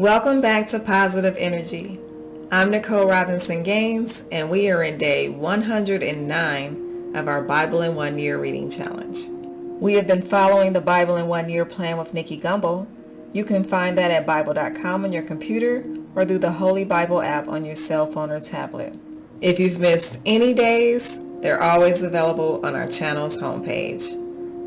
Welcome back to Positive Energy. I'm Nicole Robinson Gaines, and we are in day 109 of our Bible in 1 Year reading challenge. We have been following the Bible in 1 Year plan with Nicky Gumbel. You can find that at Bible.com on your computer or through the Holy Bible app on your cell phone or tablet. If you've missed any days, they're always available on our channel's homepage.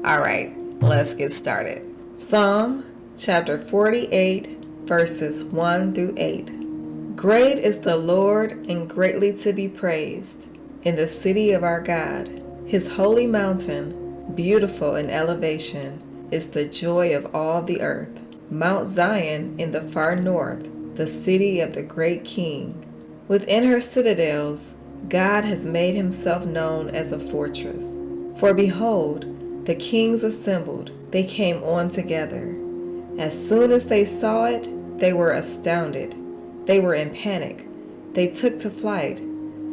All right, let's get started. Psalm chapter 48, verses 1 through 8. Great is the Lord and greatly to be praised in the city of our God. His holy mountain, beautiful in elevation, is the joy of all the earth. Mount Zion in the far north, the city of the great King. Within her citadels, God has made himself known as a fortress. For behold, the kings assembled, they came on together. As soon as they saw it, they were astounded. They were in panic. They took to flight.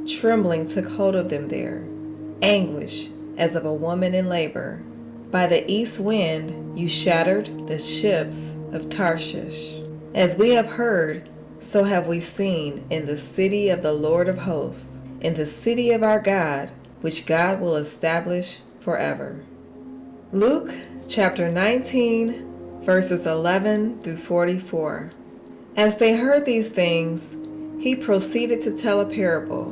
Trembling took hold of them there. Anguish as of a woman in labor. By the east wind you shattered the ships of Tarshish. As we have heard, so have we seen in the city of the Lord of hosts, in the city of our God, which God will establish forever. Luke chapter 19, verses 11 through 44. As they heard these things, he proceeded to tell a parable,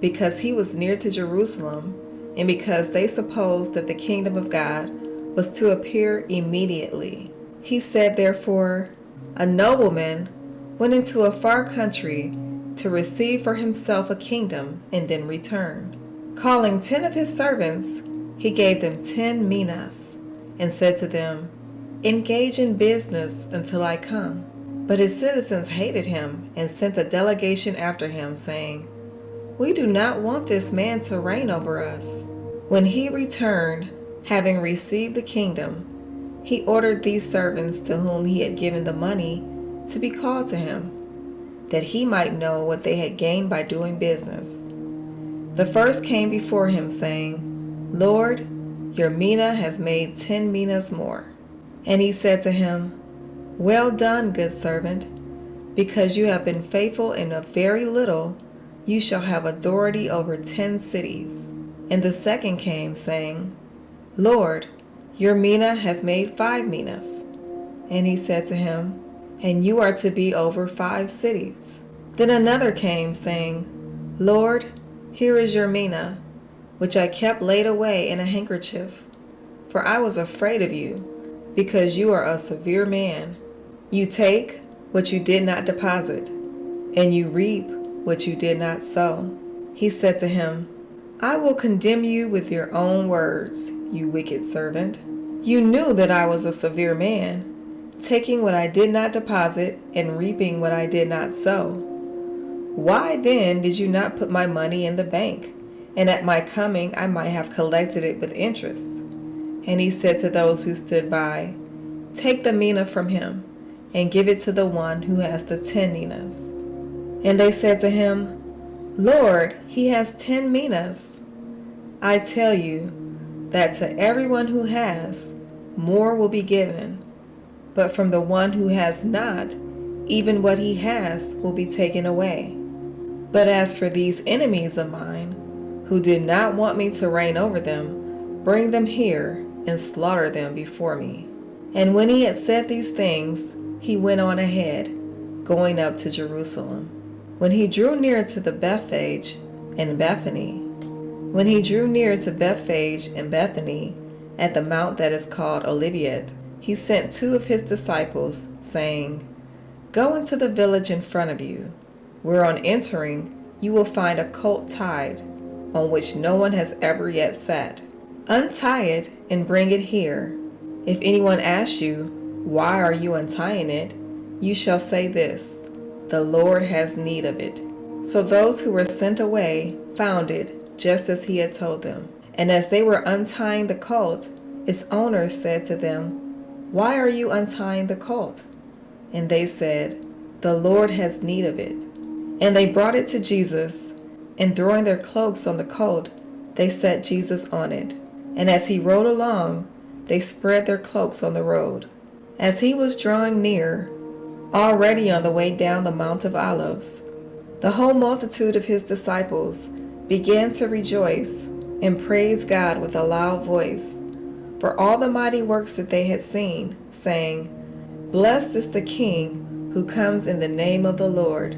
because he was near to Jerusalem, and because they supposed that the kingdom of God was to appear immediately. He said, therefore, a nobleman went into a far country to receive for himself a kingdom and then returned. Calling 10 of his servants, he gave them 10 minas and said to them, engage in business until I come. But his citizens hated him and sent a delegation after him, saying, we do not want this man to reign over us. When he returned, having received the kingdom, he ordered these servants to whom he had given the money to be called to him, that he might know what they had gained by doing business. The first came before him, saying, Lord, your mina has made 10 minas more. And he said to him, well done, good servant. Because you have been faithful in a very little, you shall have authority over 10 cities. And the second came, saying, Lord, your mina has made 5 minas. And he said to him, and you are to be over 5 cities. Then another came, saying, Lord, here is your mina, which I kept laid away in a handkerchief. For I was afraid of you, because you are a severe man. You take what you did not deposit, and you reap what you did not sow. He said to him, I will condemn you with your own words, you wicked servant. You knew that I was a severe man, taking what I did not deposit and reaping what I did not sow. Why then did you not put my money in the bank, and at my coming I might have collected it with interest? And he said to those who stood by, take the mina from him, and give it to the one who has the 10 minas. And they said to him, Lord, he has 10 minas. I tell you that to everyone who has, more will be given, but from the one who has not, even what he has will be taken away. But as for these enemies of mine, who did not want me to reign over them, bring them here and slaughter them before me. And when he had said these things, he went on ahead, going up to Jerusalem. When he drew near to the Bethphage and Bethany, at the mount that is called Olivet, he sent 2 of his disciples, saying, go into the village in front of you, where on entering you will find a colt tied, on which no one has ever yet sat. Untie it and bring it here. If anyone asks you, why are you untying it? You shall say this, the Lord has need of it. So those who were sent away found it just as he had told them. And as they were untying the colt, its owner said to them, why are you untying the colt? And they said, the Lord has need of it. And they brought it to Jesus, and throwing their cloaks on the colt, they set Jesus on it. And as he rode along, they spread their cloaks on the road. As he was drawing near, Already on the way down the Mount of Olives, the whole multitude of his disciples began to rejoice and praise God with a loud voice for all the mighty works that they had seen, saying, "Blessed is the King who comes in the name of the Lord,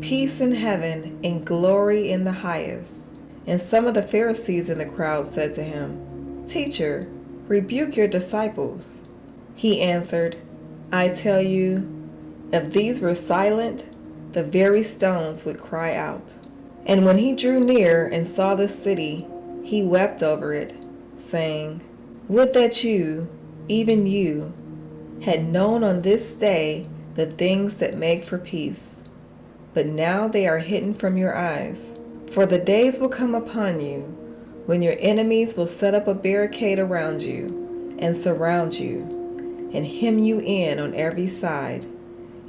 peace in heaven and glory in the highest." And some of the Pharisees in the crowd said to him, "Teacher, rebuke your disciples." He answered, "I tell you, if these were silent, the very stones would cry out." And when he drew near and saw the city, he wept over it, saying, "Would that you, even you, had known on this day the things that make for peace. But now they are hidden from your eyes. For the days will come upon you when your enemies will set up a barricade around you and surround you and hem you in on every side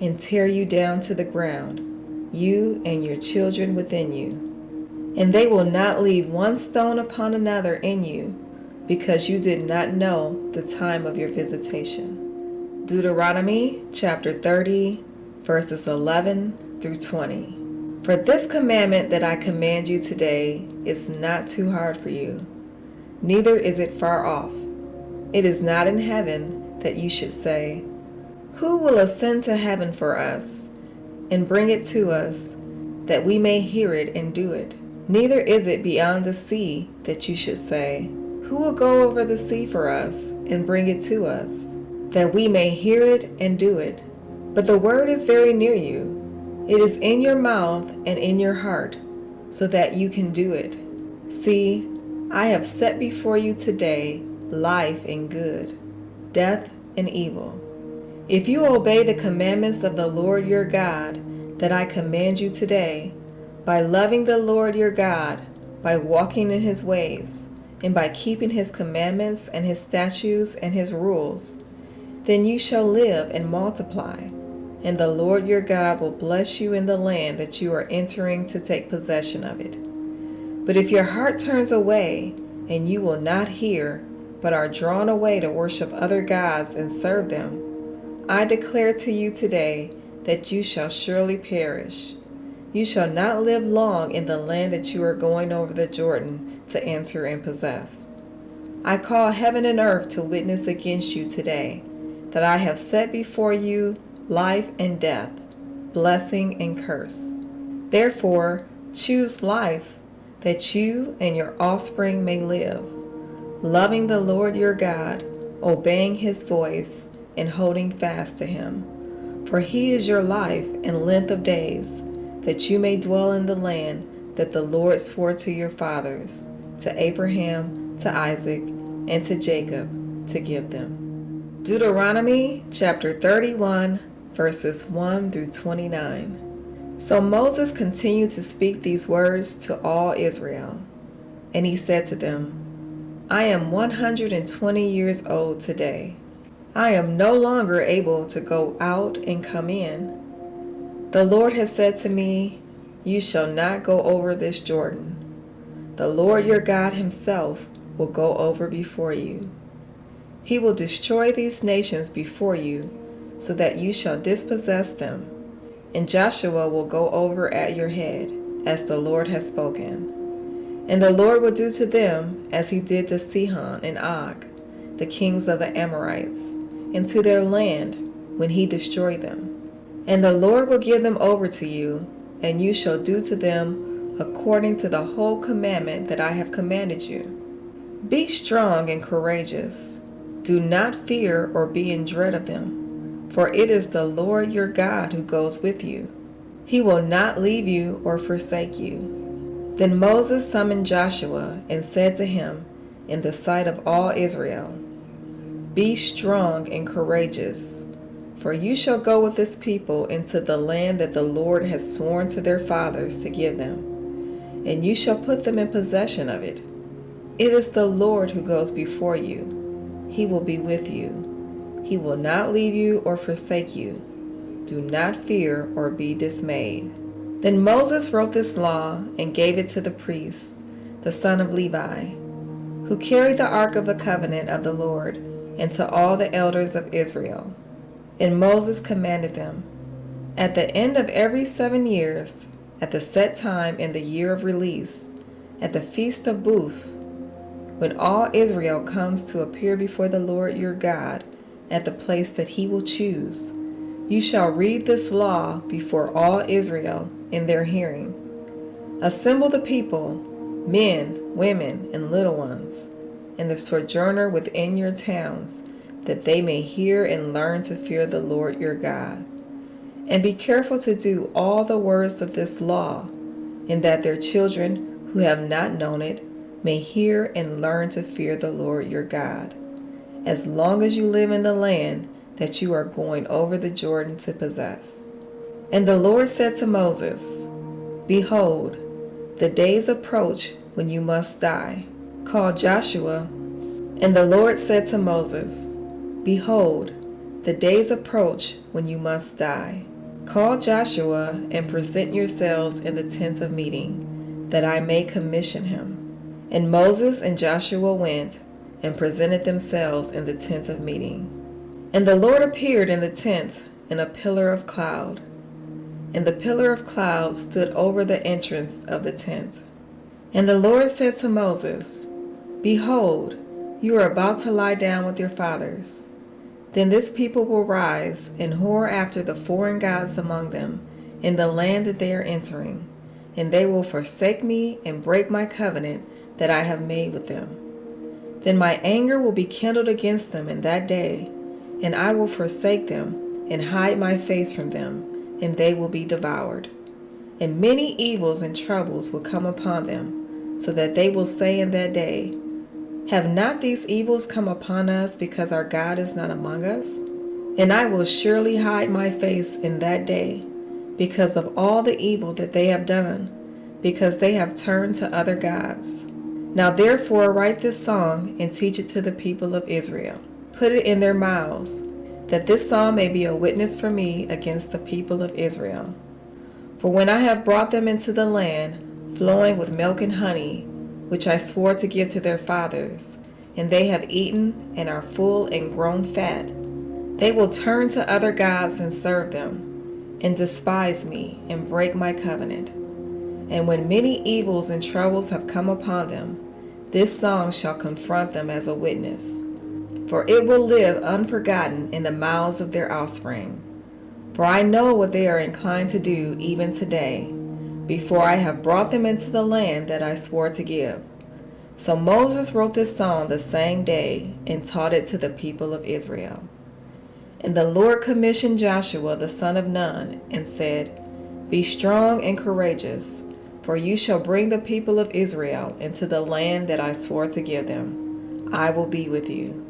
and tear you down to the ground, you and your children within you. And they will not leave one stone upon another in you, because you did not know the time of your visitation." Deuteronomy chapter 30, verses 11 through 20. "For this commandment that I command you today is not too hard for you, neither is it far off. It is not in heaven that you should say, 'Who will ascend to heaven for us and bring it to us, that we may hear it and do it?' Neither is it beyond the sea that you should say, 'Who will go over the sea for us and bring it to us, that we may hear it and do it?' But the word is very near you. It is in your mouth and in your heart, so that you can do it. See, I have set before you today life and good, death and evil. If you obey the commandments of the Lord your God that I command you today, by loving the Lord your God, by walking in his ways, and by keeping his commandments and his statutes and his rules, then you shall live and multiply, and the Lord your God will bless you in the land that you are entering to take possession of it. But if your heart turns away, and you will not hear, but are drawn away to worship other gods and serve them, I declare to you today that you shall surely perish. You shall not live long in the land that you are going over the Jordan to enter and possess. I call heaven and earth to witness against you today, that I have set before you life and death, blessing and curse. Therefore, choose life, that you and your offspring may live, loving the Lord your God, obeying his voice, and holding fast to him. For he is your life and length of days, that you may dwell in the land that the Lord swore to your fathers, to Abraham, to Isaac, and to Jacob, to give them." Deuteronomy chapter 31, verses 1 through 29. So Moses continued to speak these words to all Israel, and he said to them, "I am 120 years old today. I am no longer able to go out and come in. The Lord has said to me, 'You shall not go over this Jordan.' The Lord your God himself will go over before you. He will destroy these nations before you, so that you shall dispossess them, and Joshua will go over at your head, as the Lord has spoken. And the Lord will do to them as he did to Sihon and Og, the kings of the Amorites, and to their land when he destroyed them. And the Lord will give them over to you, and you shall do to them according to the whole commandment that I have commanded you. Be strong and courageous. Do not fear or be in dread of them, for it is the Lord your God who goes with you. He will not leave you or forsake you." Then Moses summoned Joshua and said to him in the sight of all Israel, "Be strong and courageous, for you shall go with this people into the land that the Lord has sworn to their fathers to give them, and you shall put them in possession of it. It is the Lord who goes before you. He will be with you. He will not leave you or forsake you. Do not fear or be dismayed." Then Moses wrote this law and gave it to the priests, the son of Levi, who carried the ark of the covenant of the Lord, and to all the elders of Israel. And Moses commanded them, At the end of every 7 years, at the set time in the year of release, at the feast of booths, when all Israel comes to appear before the Lord your God at the place that he will choose, you shall read this law before all Israel in their hearing. Assemble the people, men, women, and little ones, and the sojourner within your towns, that they may hear and learn to fear the Lord your God. And be careful to do all the words of this law, and that their children who have not known it may hear and learn to fear the Lord your God, as long as you live in the land that you are going over the Jordan to possess. And the Lord said to Moses, Behold, the days approach when you must die. Call Joshua. And the Lord said to Moses, Behold, the days approach when you must die. Call Joshua and present yourselves in the tent of meeting, that I may commission him. And Moses and Joshua went and presented themselves in the tent of meeting. And the Lord appeared in the tent in a pillar of cloud. And the pillar of cloud stood over the entrance of the tent. And the Lord said to Moses, Behold, you are about to lie down with your fathers. Then this people will rise and whore after the foreign gods among them in the land that they are entering, and they will forsake me and break my covenant that I have made with them. Then my anger will be kindled against them in that day, and I will forsake them and hide my face from them, and they will be devoured. And many evils and troubles will come upon them, so that they will say in that day, Have not these evils come upon us because our God is not among us? And I will surely hide my face in that day, because of all the evil that they have done, because they have turned to other gods. Now therefore write this song and teach it to the people of Israel. Put it in their mouths, that this song may be a witness for me against the people of Israel. For when I have brought them into the land flowing with milk and honey, which I swore to give to their fathers, and they have eaten and are full and grown fat, they will turn to other gods and serve them, and despise me and break my covenant. And when many evils and troubles have come upon them, this song shall confront them as a witness. For it will live unforgotten in the mouths of their offspring. For I know what they are inclined to do even today, before I have brought them into the land that I swore to give. So Moses wrote this song the same day and taught it to the people of Israel. And the Lord commissioned Joshua the son of Nun and said, Be strong and courageous, for you shall bring the people of Israel into the land that I swore to give them. I will be with you.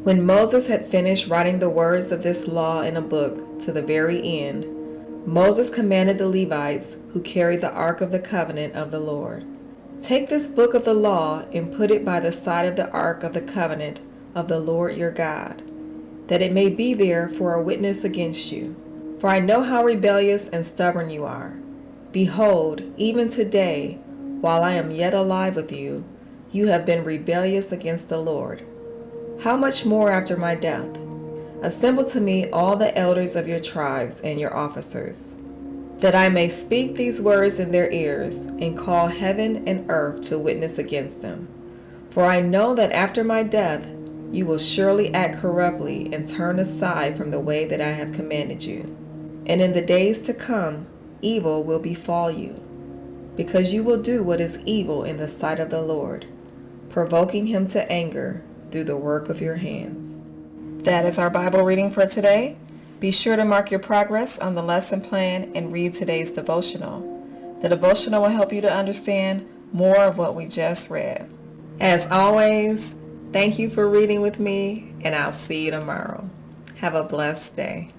When Moses had finished writing the words of this law in a book to the very end, Moses commanded the Levites who carried the ark of the covenant of the Lord, Take this book of the law and put it by the side of the ark of the covenant of the Lord your God, that it may be there for a witness against you. For I know how rebellious and stubborn you are. Behold, even today, while I am yet alive with you, you have been rebellious against the Lord. How much more after my death? Assemble to me all the elders of your tribes and your officers, that I may speak these words in their ears and call heaven and earth to witness against them. For I know that after my death you will surely act corruptly and turn aside from the way that I have commanded you. And in the days to come, evil will befall you, because you will do what is evil in the sight of the Lord, provoking him to anger through the work of your hands. That is our Bible reading for today. Be sure to mark your progress on the lesson plan and read today's devotional. The devotional will help you to understand more of what we just read. As always, thank you for reading with me, and I'll see you tomorrow. Have a blessed day.